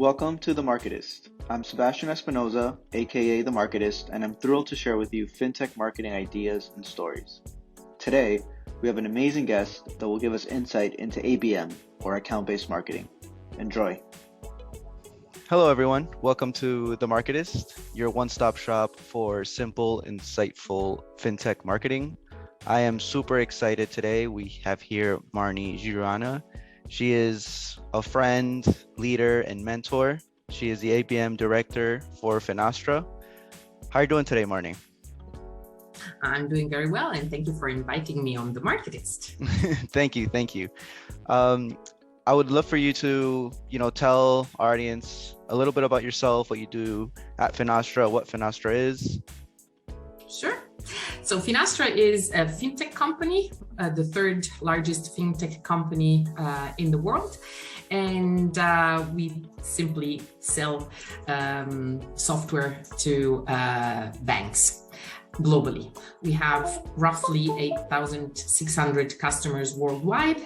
Welcome to The Marketist. I'm Sebastian Espinoza, aka The Marketist, and I'm thrilled to share with you fintech marketing ideas and stories. Today, we have an amazing guest that will give us insight into ABM, or account-based marketing. Enjoy. Hello, everyone. Welcome to The Marketist, your one-stop shop for simple, insightful fintech marketing. I am super excited today. We have here Marnie Giuranna. She is a friend, leader, and mentor. She is the ABM Director for Finastra. How are you doing today, Marnie? I'm doing very well, and thank you for inviting me on The Marketist. Thank you. I would love for you to, tell our audience a little bit about yourself, what you do at Finastra, what Finastra is. Sure. So Finastra is a fintech company, the third largest fintech company in the world. And we simply sell software to banks globally. We have roughly 8,600 customers worldwide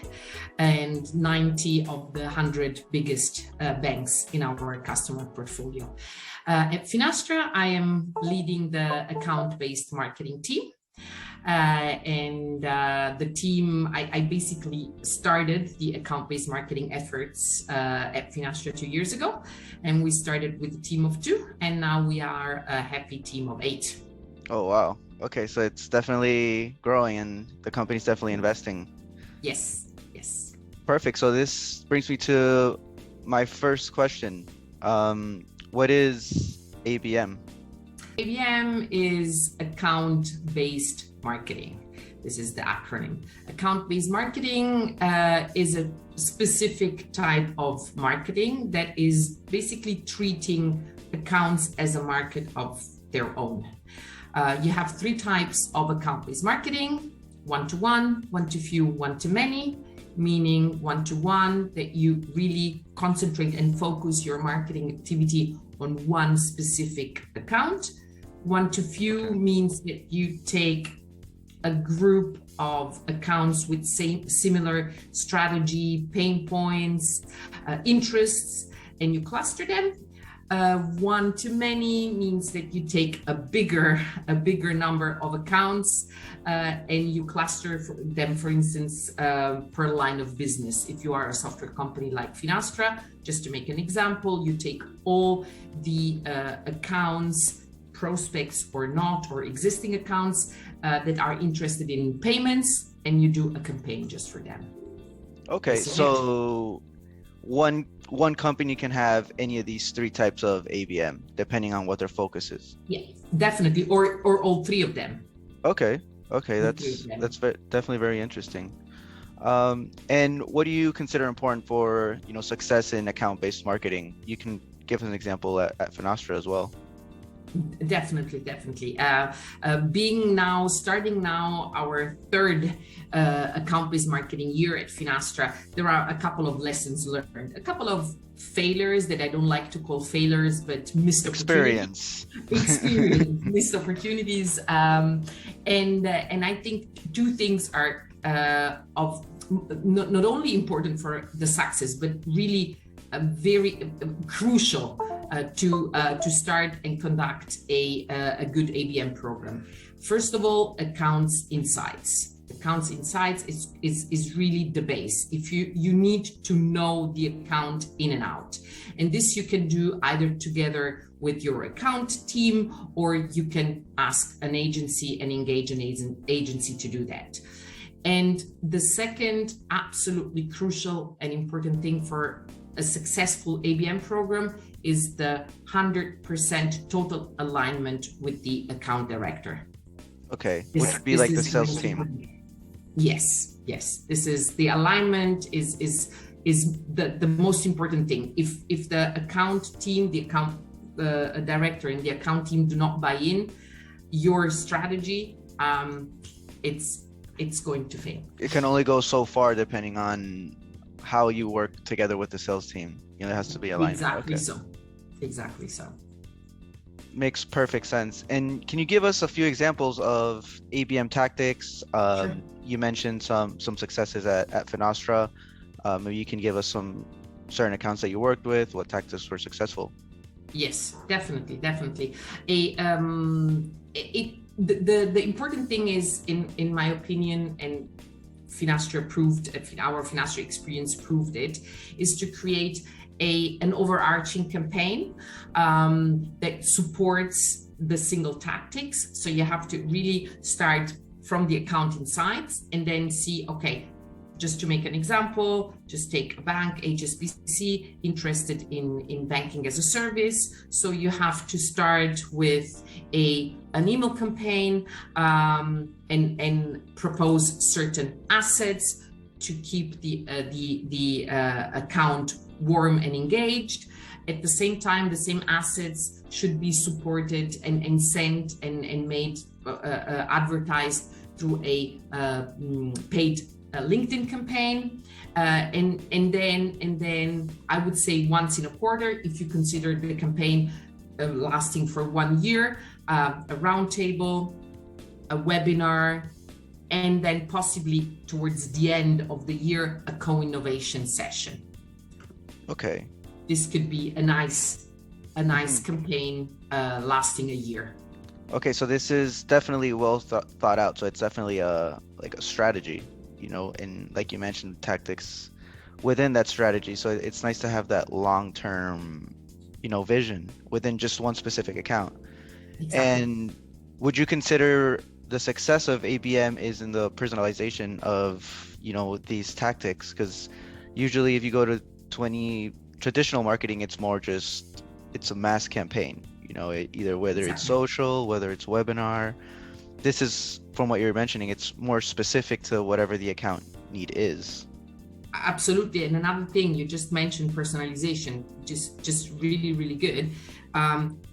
and 90 of the 100 biggest banks in our customer portfolio. At Finastra, I am leading the account-based marketing team. The team, I basically started the account-based marketing efforts at Finastra 2 years ago. And we started with a team of 2, and now we are a happy team of 8. Oh, wow. Okay, so it's definitely growing and the company's definitely investing. Yes. Perfect. So this brings me to my first question. What is ABM? ABM is account-based marketing. This is the acronym. Account-based marketing is a specific type of marketing that is basically treating accounts as a market of their own. You have 3 types of account-based marketing: one-to-one, one-to-few, one-to-many, meaning one-to-one that you really concentrate and focus your marketing activity on one specific account. One-to-few means that you take a group of accounts with similar strategy, pain points, interests, and you cluster them. One-to-many means that you take a bigger number of accounts and you cluster them, for instance, per line of business. If you are a software company like Finastra, just to make an example, you take all the accounts, prospects or not, or existing accounts that are interested in payments, and you do a campaign just for them. Okay, so one company can have any of these 3 types of ABM, depending on what their focus is. Yeah, definitely, or all 3 of them. Okay, that's definitely very interesting. And what do you consider important for success in account-based marketing? You can give an example at Finastra as well. Definitely. Starting now our 3rd account-based marketing year at Finastra, there are a couple of lessons learned, a couple of failures that I don't like to call failures, but missed experience, missed opportunities. And I think 2 things are of not only important for the success, but really very crucial to start and conduct a good ABM program. First of all, accounts insights. Accounts insights is really the base. If you need to know the account in and out, and this you can do either together with your account team, or you can ask an agency and engage an agency to do that. And the second absolutely crucial and important thing for a successful ABM program is the 100% total alignment with the account director. Okay, which would be like the sales team. Yes. This is the alignment is the most important thing. If the account team, the account director and the account team do not buy in your strategy, it's going to fail. It can only go so far depending on how you work together with the sales team. There has to be alignment. Exactly so. Makes perfect sense. And can you give us a few examples of ABM tactics? Sure. You mentioned some successes at Finastra. Maybe you can give us some certain accounts that you worked with? What tactics were successful? Yes, definitely. The important thing is, in my opinion, and Finastra proved, our Finastra experience proved it, is to create an overarching campaign that supports the single tactics. So you have to really start from the account insights and then see, okay, just to make an example, just take a bank, HSBC, interested in banking as a service. So you have to start with an email campaign and propose certain assets to keep the account warm and engaged. At the same time, the same assets should be supported and sent and made advertised through a paid LinkedIn campaign, and then I would say once in a quarter, if you consider the campaign lasting for 1 year, a roundtable, a webinar, and then possibly towards the end of the year, a co-innovation session. Okay. This could be a nice campaign lasting a year. Okay, so this is definitely well thought out. So it's definitely like a strategy, and like you mentioned, tactics within that strategy. So it's nice to have that long-term, vision within just one specific account. Exactly. And would you consider the success of ABM is in the personalization of, these tactics? Because usually if you go to traditional marketing, it's more just, it's a mass campaign, either whether it's social, whether it's webinar. This is, from what you're mentioning, it's more specific to whatever the account need is. Absolutely. And another thing, you just mentioned personalization, just really, really good.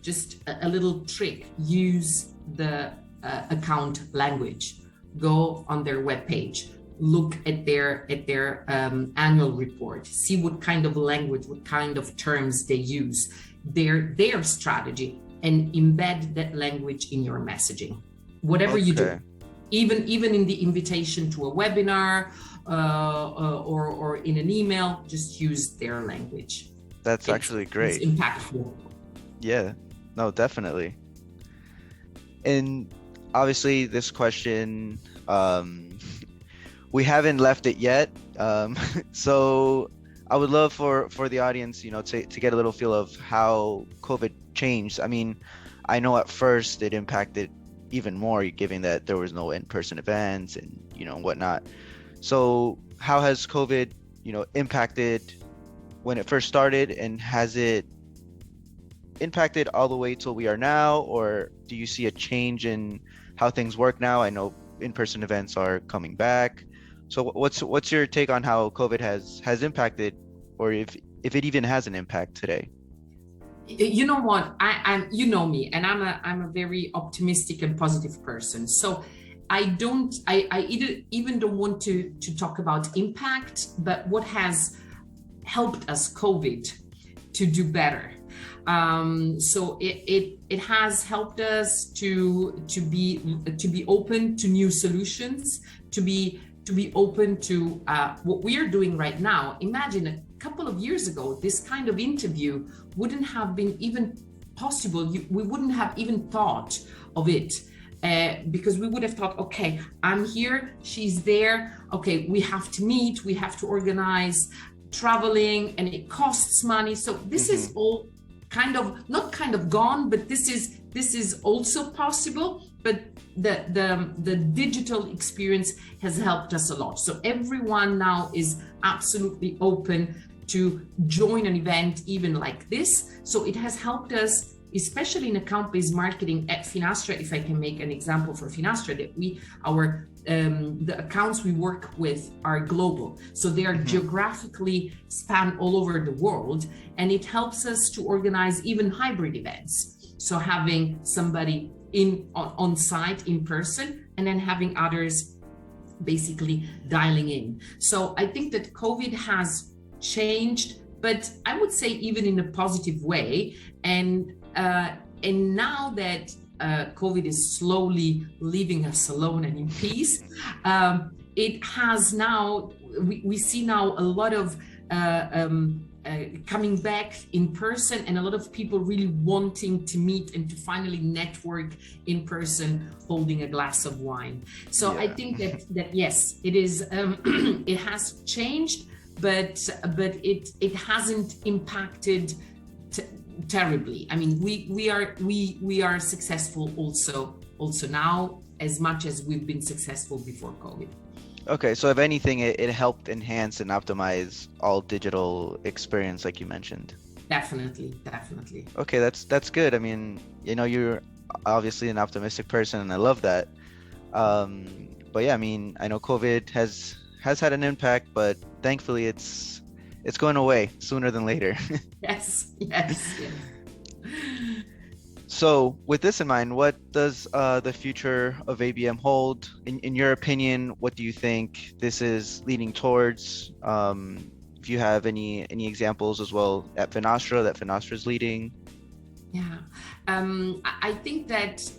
Just a little trick, use the account language. Go on their webpage, look at their annual report, see what kind of language, what kind of terms they use, their strategy, and embed that language in your messaging. Whatever you do, even in the invitation to a webinar or in an email, just use their language. That's actually great. It's impactful. Yeah, no, definitely. And obviously this question, we haven't left it yet. So I would love for the audience, to get a little feel of how COVID changed. I mean, I know at first it impacted even more, given that there was no in-person events and, whatnot. So how has COVID, impacted when it first started, and has it impacted all the way till we are now, or do you see a change in how things work now? I know in-person events are coming back. So what's your take on how COVID has impacted, or if it even has an impact today? You know what, I'm you know me, and I'm a very optimistic and positive person. So I even don't want to talk about impact, but what has helped us COVID to do better. So it has helped us to be open to new solutions, to be open to what we are doing right now. Imagine a couple of years ago, this kind of interview wouldn't have been even possible. We wouldn't have even thought of it. Because we would have thought, okay, I'm here, she's there, okay, we have to meet, we have to organize traveling, and it costs money. So this is all not gone, but this is also possible. But the digital experience has helped us a lot. So everyone now is absolutely open to join an event even like this. So it has helped us, especially in account-based marketing at Finastra. If I can make an example for Finastra, that the accounts we work with are global, so they are geographically span all over the world, and it helps us to organize even hybrid events. So having somebody on site in person, and then having others basically dialing in. So I think that COVID has changed, but I would say even in a positive way. And now that COVID is slowly leaving us alone and in peace, it has now, we see now a lot of coming back in person, and a lot of people really wanting to meet and to finally network in person, holding a glass of wine. So Yeah. I think that yes, it is. It has changed, but it hasn't impacted terribly. I mean, we are successful also now, as much as we've been successful before COVID. Okay, so if anything, it helped enhance and optimize all digital experience, like you mentioned. Definitely. Okay, that's good. I mean, you're obviously an optimistic person, and I love that. But yeah, I mean, I know COVID has had an impact, but thankfully it's going away sooner than later. Yes. So, with this in mind, what does the future of ABM hold? In your opinion, what do you think this is leading towards? If you have any examples as well at Finastra that Finastra is leading. Yeah, I think that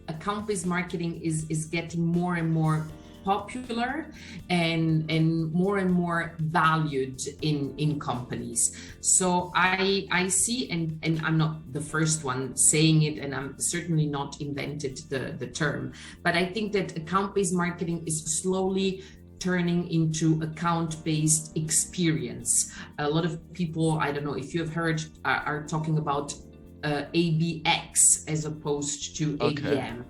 account-based marketing is getting more and more popular and more valued in companies. So I see, and I'm not the first one saying it, and I'm certainly not invented the term, but I think that account-based marketing is slowly turning into account-based experience. A lot of people, I don't know if you have heard, are talking about ABX as opposed to ABM,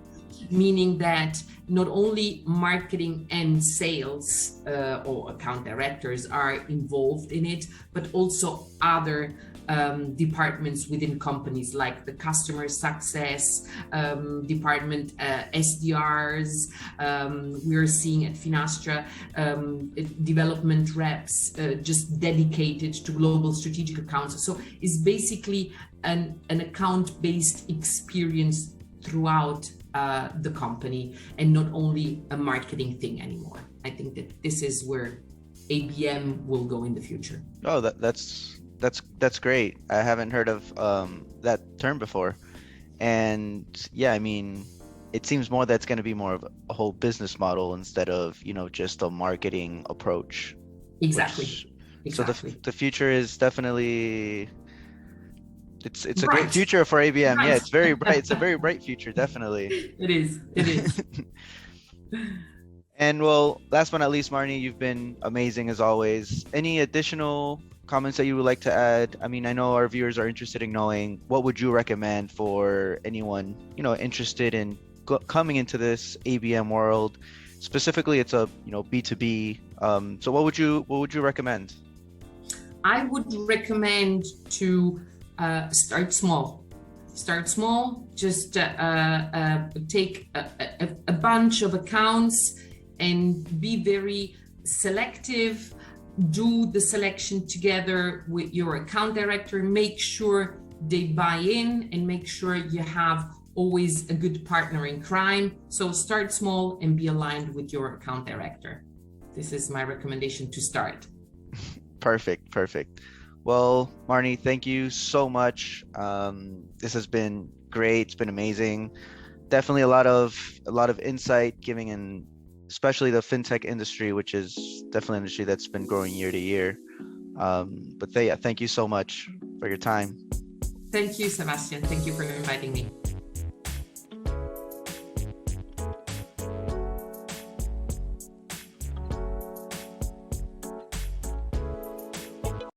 meaning that not only marketing and sales or account directors are involved in it, but also other departments within companies like the customer success department, SDRs. We're seeing at Finastra development reps just dedicated to global strategic accounts. So it's basically an account-based experience throughout the company, and not only a marketing thing anymore. I think that this is where ABM will go in the future. Oh, that's great. I haven't heard of that term before. And yeah, I mean, it seems more that's going to be more of a whole business model instead of, just a marketing approach. Exactly. So the future is definitely it's a great Bright. future for ABM. Bright. Yeah, it's very bright. It's a very bright future, definitely. It is. And well, last but not least, Marnie, you've been amazing as always. Any additional comments that you would like to add? I mean, I know our viewers are interested in knowing what would you recommend for anyone, interested in coming into this ABM world. Specifically, it's a B2B. So what would you recommend? I would recommend to start small. Just take a bunch of accounts and be very selective. Do the selection together with your account director. Make sure they buy in, and make sure you have always a good partner in crime. So start small and be aligned with your account director. This is my recommendation to start. Perfect. Well, Marnie, thank you so much. This has been great. It's been amazing. Definitely a lot of insight giving in, especially the fintech industry, which is definitely an industry that's been growing year to year. But yeah, thank you so much for your time. Thank you, Sebastian. Thank you for inviting me.